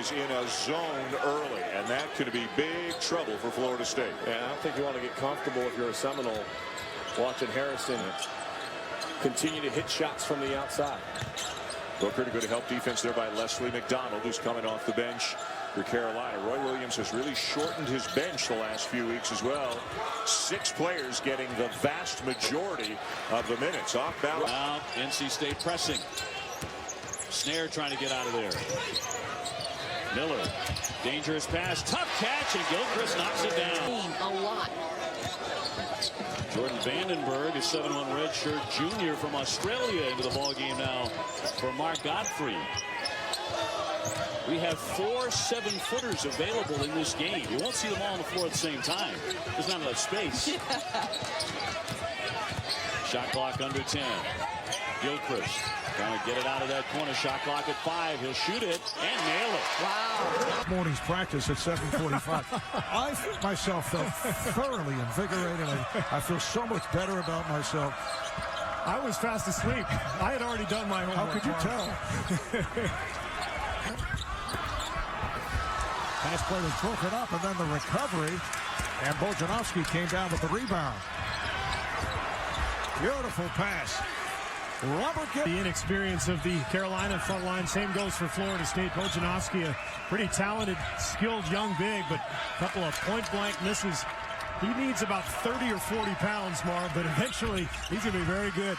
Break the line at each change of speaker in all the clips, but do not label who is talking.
is in a zone early, and that could be big trouble for Florida State.
Yeah, I don't think you want to get comfortable if you're a Seminole watching Harrison continue to hit shots from the outside.
Booker to good help defense there by Leslie McDonald, who's coming off the bench for Carolina. Roy Williams has really shortened his bench the last few weeks as well. 6 players getting the vast majority of the minutes. Off balance.
Now NC State pressing. Snare trying to get out of there. Miller, dangerous pass, tough catch, and Gilchrist knocks it down.
A lot.
Jordan Vandenberg, a 7-1 redshirt junior from Australia, into the ballgame now for Mark Godfrey. We have 4 7-footers available in this game. You won't see them all on the floor at the same time. There's not enough space. Shot clock under 10. Gilchrist trying to get it out of that corner. Shot clock at 5. He'll shoot it and nail it.
Wow. Morning's practice at 7:45. I myself felt thoroughly invigorated. I feel so much better about myself.
I was fast asleep. I had already done my homework.
How could you tell? Pass play was broken up, and then the recovery, and Bojanowski came down with the rebound. Beautiful pass.
The inexperience of the Carolina front line. Same goes for Florida State. Bojanowski, a pretty talented, skilled young big, but a couple of point-blank misses. He needs about 30 or 40 pounds, Marv, but eventually he's going to be very good.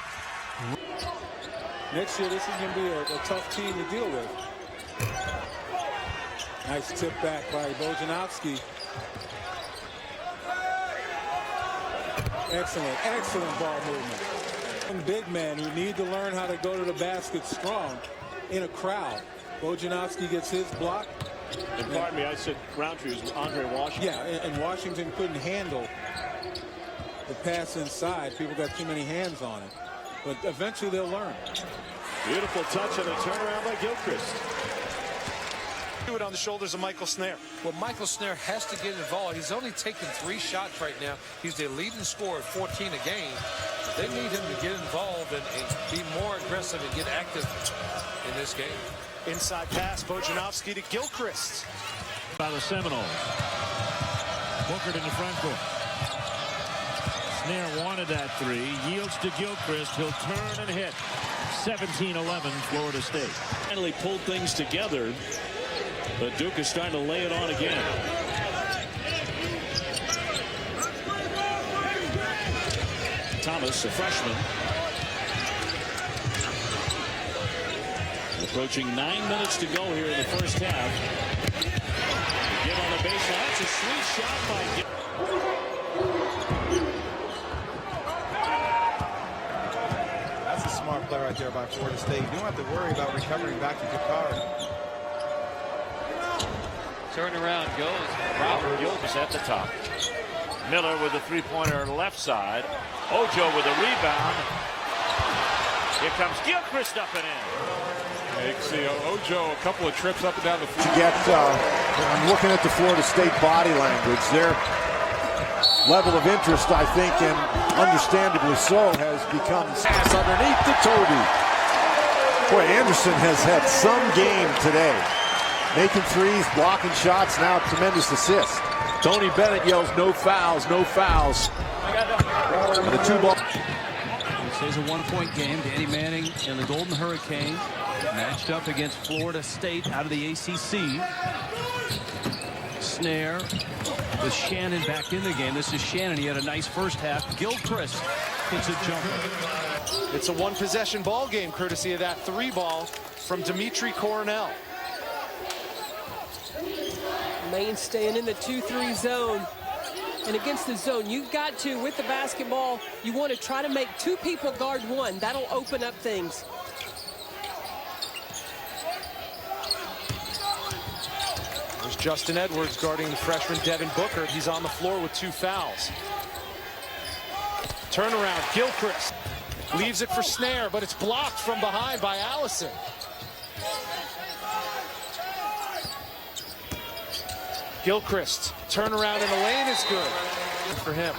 Next year, this is going to be a tough team to deal with. Nice tip back by Bojanowski. Excellent ball movement. Big man who need to learn how to go to the basket strong in a crowd. Bojanowski gets his block.
And pardon me, I said Roundtree was Andre Washington.
Yeah, and Washington couldn't handle the pass inside. People got too many hands on it. But eventually they'll learn.
Beautiful touch and a turnaround by Gilchrist.
Do it on the shoulders of Michael Snare.
Well, Michael Snare has to get involved. He's only taken 3 shots right now. He's the leading scorer at 14 a game. They need him to get involved and be more aggressive and get active in this game.
Inside pass, Bojanowski to Gilchrist.
By the Seminoles. Booker in the front court. Snare wanted that 3. Yields to Gilchrist. He'll turn and hit. 17-11 Florida State. Finally pulled things together. But Duke is starting to lay it on again. Thomas, a freshman. Approaching 9 minutes to go here in the first half. Get on the baseline. That's a sweet shot by
That's a smart play right there by Florida State. You don't have to worry about recovering back to Gilchrist.
Turn around goes Robert Gilchrist at the top. Miller with a 3-pointer on the left side. Ojo with a rebound. Here comes Gilchrist up and in.
Yeah, you can see Ojo a couple of trips up and down the floor.
I'm looking at the Florida State body language. Their level of interest, I think, and understandably so, has become pass underneath to Toby. Boy, Anderson has had some game today. Making threes, blocking shots, now a tremendous assist. Tony Bennett yells, no fouls, no fouls. The 2-ball.
This is a 1-point game. Danny Manning and the Golden Hurricane matched up against Florida State out of the ACC. Snare with Shannon back in the game. This is Shannon. He had a nice first half. Gilchrist hits a jumper.
It's a 1-possession ball game, courtesy of that 3-ball from Dimitri Coronel.
Maine staying in the 2-3 zone. And against the zone, you've got to, with the basketball, you want to try to make 2 people guard 1. That'll open up things.
There's Justin Edwards guarding the freshman Devin Booker. He's on the floor with 2 fouls. Turnaround, Gilchrist leaves it for Snare, but it's blocked from behind by Allison. Gilchrist, turnaround in the lane is good for him.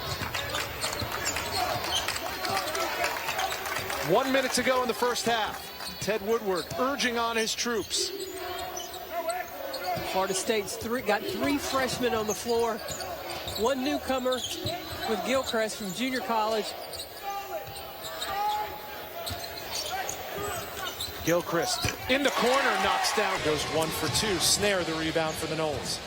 1 minute to go in the first half. Ted Woodward urging on his troops.
Florida State's got three freshmen on the floor. One newcomer with Gilchrist from junior college.
Gilchrist in the corner, knocks down, goes 1 for 2. Snare the rebound for the Noles.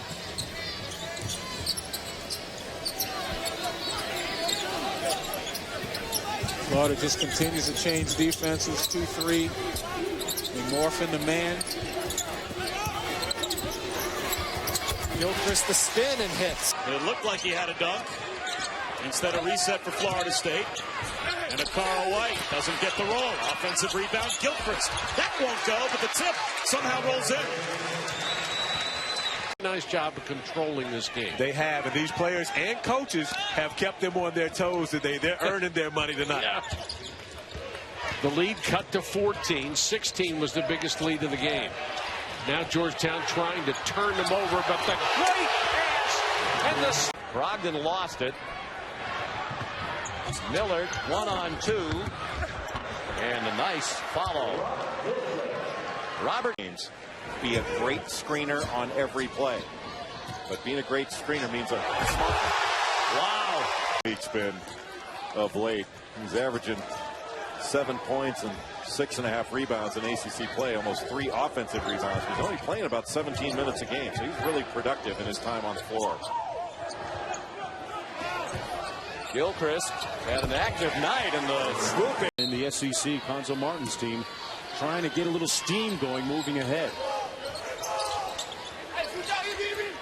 Florida just continues to change defenses. 2-3. They morph into man.
Gilchrist the spin and hits.
It looked like he had a dunk. Instead, a reset for Florida State. And a Carl White doesn't get the roll. Offensive rebound, Gilchrist. That won't go, but the tip somehow rolls in.
Nice job of controlling this game.
They have, and these players and coaches have kept them on their toes today. They're earning their money tonight.
Yeah. The lead cut to 14. 16 was the biggest lead of the game. Now Georgetown trying to turn them over, but the great pass and the
Brogdon lost it. Millard 1-on-2, and a nice follow. Robert James be a great screener on every play, but being a great screener means a
wow. He's been of late. He's averaging 7 points and 6.5 rebounds in ACC play, almost 3 offensive rebounds. He's only playing about 17 minutes a game, so he's really productive in his time on the floor.
Gilchrist had an active night in the swoop.
In the SEC, Conzo Martin's team trying to get a little steam going, moving ahead.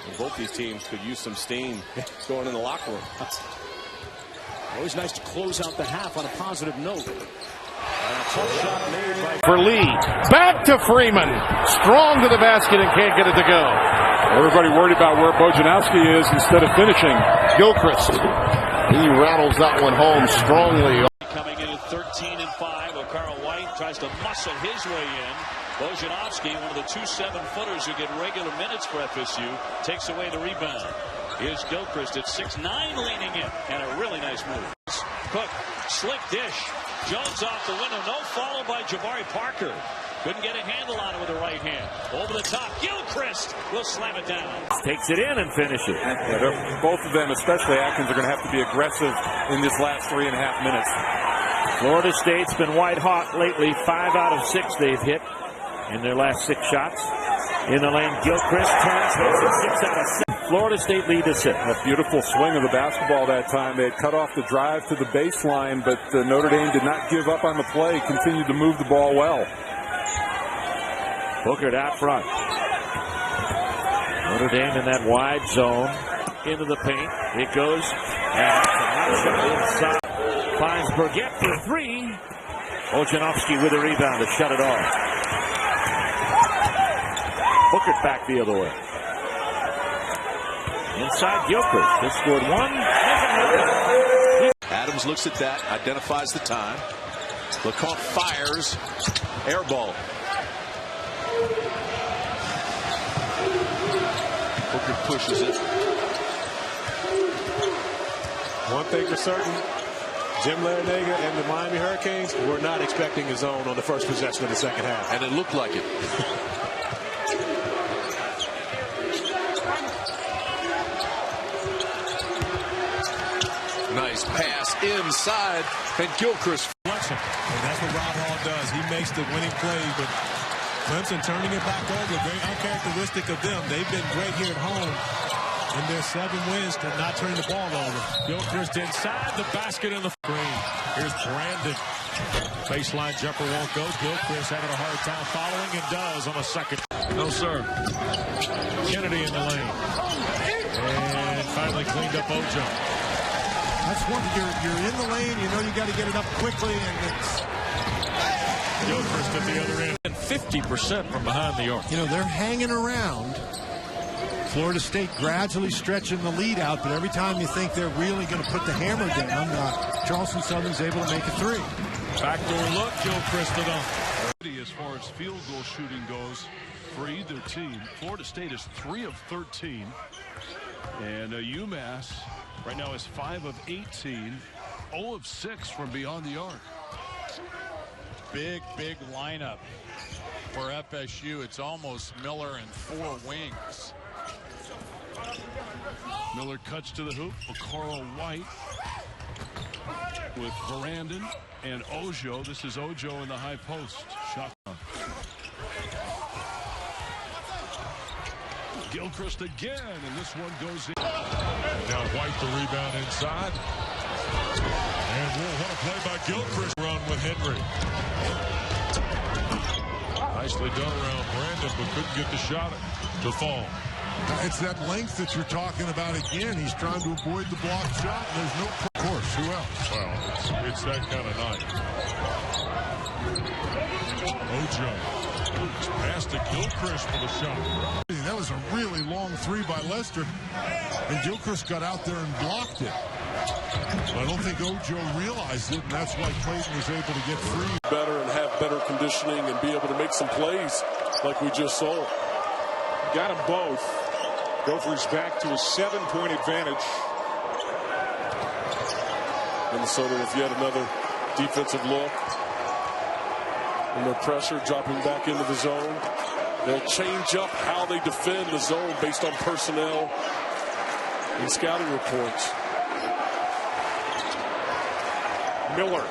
And both these teams could use some steam going in the locker room.
Always nice to close out the half on a positive note. Tough shot made by
for Lee. Back to Freeman. Strong to the basket and can't get it to go.
Everybody worried about where Bojanowski is instead of finishing.
Gilchrist. He rattles that one home strongly.
Coming in at 13-5, while Carl White tries to muscle his way in. Bojanowski, one of the 2 7-footers who get regular minutes for FSU, takes away the rebound. Here's Gilchrist at 6'9", leaning in, and a really nice move. Cook, slick dish. Jones off the window, no follow by Jabari Parker. Couldn't get a handle on it with the right hand. Over the top, Gilchrist will slam it down.
Takes it in and finishes. Yeah, both of them, especially Atkins, are going to have to be aggressive in this last 3.5 minutes.
Florida State's been white hot lately. 5 out of 6 they've hit in their last 6 shots. In the lane, Gilchrist turns, hits it 6 out of 6. Florida State lead is it.
A beautiful swing of the basketball that time. They had cut off the drive to the baseline, but Notre Dame did not give up on the play, continued to move the ball well.
Booker out front. Notre Dame in that wide zone. Into the paint. It goes. And that's a shot inside. Finds Burgett for 3. Bojanowski with a rebound to shut it off. Booker back the other way. Inside Gilchrist. Just scored 1.
Adams looks at that, identifies the time. LeCompte fires. Air ball. Booker pushes it.
One thing for certain, Jim Larinaga and the Miami Hurricanes were not expecting a zone on the first possession of the second half.
And it looked like it. Nice pass inside, and Gilchrist.
And that's what Rob Hall does. He makes the winning plays, but Clemson turning it back over, very uncharacteristic of them. They've been great here at home in their 7 wins to not turn the ball over.
Gilchrist inside the basket in the screen. Here's Brandon. Baseline jumper won't go. Gilchrist having a hard time following and does on a second. No, sir. Kennedy in the lane. And finally cleaned up Ojo.
That's one. You're in the lane. You know you got to get it up quickly, and it's
Gilchrist at the other end. And 50% from behind the arc.
You know, they're hanging around. Florida State gradually stretching the lead out, but every time you think they're really going to put the hammer down, Charleston Southern's able to make a 3.
Backdoor look, Gilchrist it on.
As far as field goal shooting goes for either team, Florida State is 3 of 13, and UMass right now is 5 of 18, 0 of 6 from beyond the arc.
Big lineup for FSU. It's almost Miller and 4 wings.
Miller cuts to the hoop for Carl White with Verandon and Ojo. This is Ojo in the high post. Shot. Gilchrist again, and this one goes in.
Now White the rebound inside. And what a play by Gilchrist. Run with Henry. Nicely done around Brandon, but couldn't get the shot to fall.
It's that length that you're talking about again. He's trying to avoid the block shot, and there's no course. Who else?
Well, it's that kind of night. Ojo. Pass to Gilchrist for the shot.
That was a really long three by Lester, and Gilchrist got out there and blocked it. But I don't think Ojo realized it, and that's why Clayton was able to get free.
Better and have better conditioning and be able to make some plays like we just saw.
Got them both. Gophers back to a 7-point advantage.
Minnesota with yet another defensive look. And the pressure dropping back into the zone. They'll change up how they defend the zone based on personnel and scouting reports.
Miller.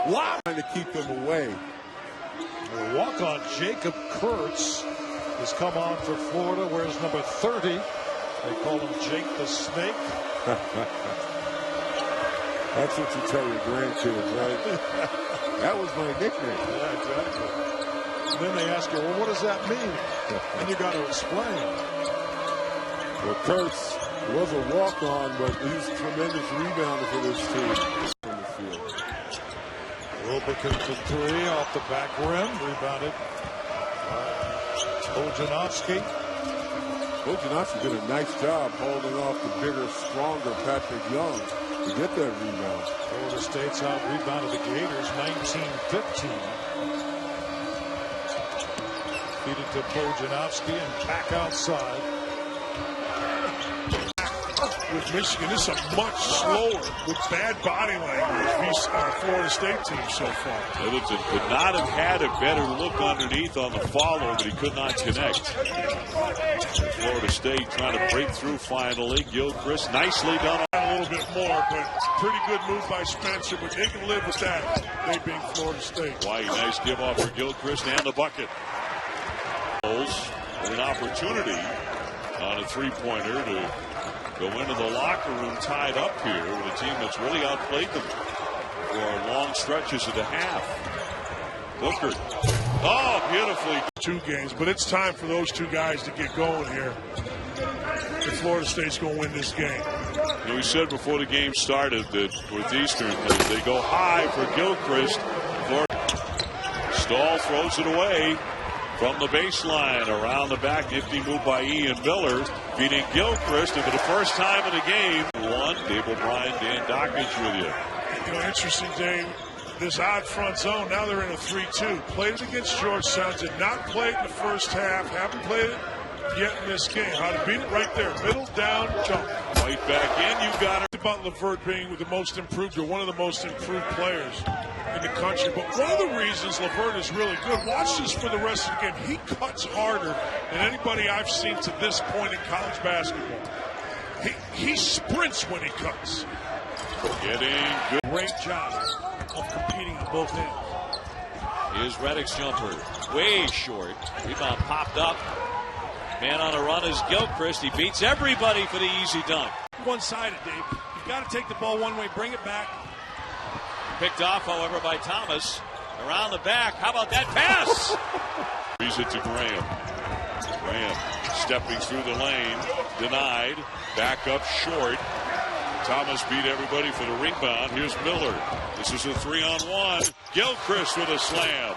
Wow. Trying to keep them away.
The walk-on Jacob Kurtz has come on for Florida. Where's number 30? They call him Jake the Snake.
That's what you tell your grandkids, right? That was my nickname.
Yeah, exactly. And then they ask you, well, what does that mean? And you got to explain.
Well, Kurtz was a walk-on, but he's a tremendous rebounder for this team. On the field.
Wilbekin for 3 off the back rim. Rebounded. Bojanowski.
Bojanowski did a nice job holding off the bigger, stronger Patrick Young to get that rebound.
Florida State's out rebounded the Gators 19-15. Feed it to Bojanowski and back outside.
With Michigan, this is a much slower, with bad body language, Florida State team so far.
Middleton could not have had a better look underneath on the follow, but he could not connect. Florida State trying to break through finally. Gilchrist nicely done.
A little bit more, but pretty good move by Spencer, but they can live with that, they being Florida State.
White, nice give off for Gilchrist and the bucket. With an opportunity on a three-pointer to go into the locker room tied up here with a team that's really outplayed them for long stretches of the half. Booker. Oh, beautifully.
2 games, but it's time for those 2 guys to get going here. If Florida State's going to win this game.
You know, we said before the game started that with Eastern, they go high for Gilchrist. Stahl throws it away from the baseline around the back. Nifty move by Ian Miller, beating Gilchrist, and for the first time in the game. Dave O'Brien, Dan Dockage with you.
You know, interesting, Dave. This odd front zone, now they're in a 3-2. Played it against Georgetown, did not play it in the first half, haven't played it yet in this game. How to beat it right there, middle, down, jump.
Right back in, you got it.
About LeVert being the most improved, or one of the most improved players in the country. But one of the reasons LeVert is really good, watch this for the rest of the game. He cuts harder than anybody I've seen to this point in college basketball. He sprints when he cuts.
Getting good.
Great job of competing on both ends.
Here's Reddick's jumper. Way short. Rebound popped up. Man on a run is Gilchrist. He beats everybody for the easy dunk.
One-sided, Dave. You've got to take the ball one way, bring it back.
Picked off, however, by Thomas. Around the back. How about that pass?
He's it to Graham. Graham stepping through the lane. Denied. Back up short. Thomas beat everybody for the rebound. Here's Miller. This is a 3-on-1. Gilchrist with a slam.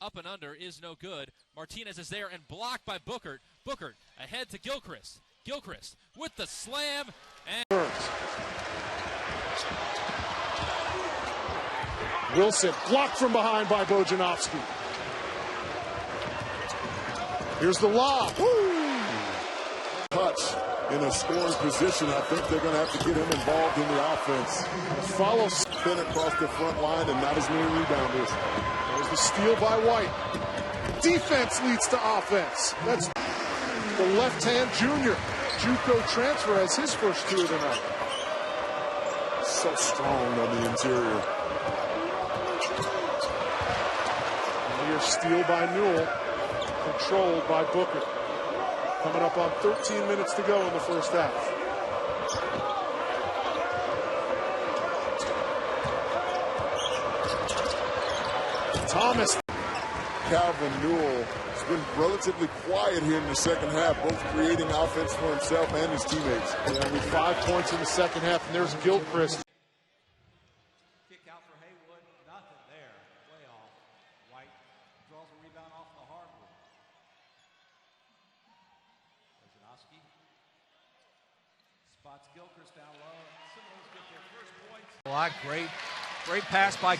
Up and under is no good. Martinez is there and blocked by Bookert. Bookert ahead to Gilchrist. Gilchrist with the slam and
Wilson blocked from behind by Bojanowski. Here's the lob. Woo!
Touch in a scoring position. I think they're going to have to get him involved in the offense.
Follow
spin across the front line and not as many rebounders.
There's the steal by White. defense leads to offense. That's the left-hand junior. JUCO transfer has his first two of the night. So strong on the interior. Near steal by Newell. Controlled by Booker. Coming up on 13 minutes to go in the first half. Thomas.
Calvin Newell has been relatively quiet here in the second half, both creating offense for himself and his teammates.
Yeah, with 5 points in the second half, and there's Gilchrist.
Kick out for Haywood, nothing there, way off. White draws a rebound off the hardwood. Bojanowski spots Gilchrist down low. Seminoles get their first points.
Great pass by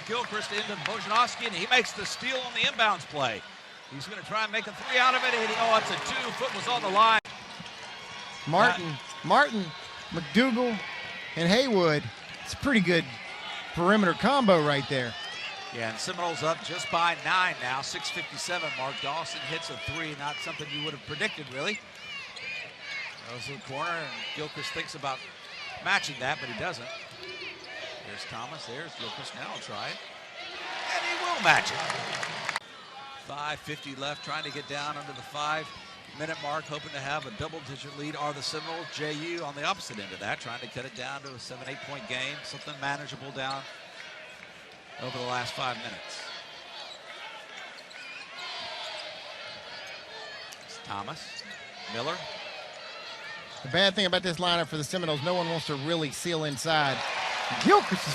Gilchrist into Bojanowski, and he makes the steal on the inbounds play. He's going to try and make a three out of it. And it's a 2. Foot was on the line.
Martin, McDougal, and Haywood. It's a pretty good perimeter combo right there.
Yeah, and Seminoles up just by 9 now, 6:57. Mark Dawson hits a 3, not something you would have predicted, really. Goes to the corner, and Gilchrist thinks about matching that, but he doesn't. There's Thomas, there's Gilchrist, now he'll try it. And he will match it. 5:50 left, trying to get down under the 5-minute mark, hoping to have a double-digit lead. Are the Seminoles. JU on the opposite end of that, trying to cut it down to a 7-8 point game, something manageable down over the last 5 minutes. It's Thomas, Miller.
The bad thing about this lineup for the Seminoles, no one wants to really seal inside. Gilchrist is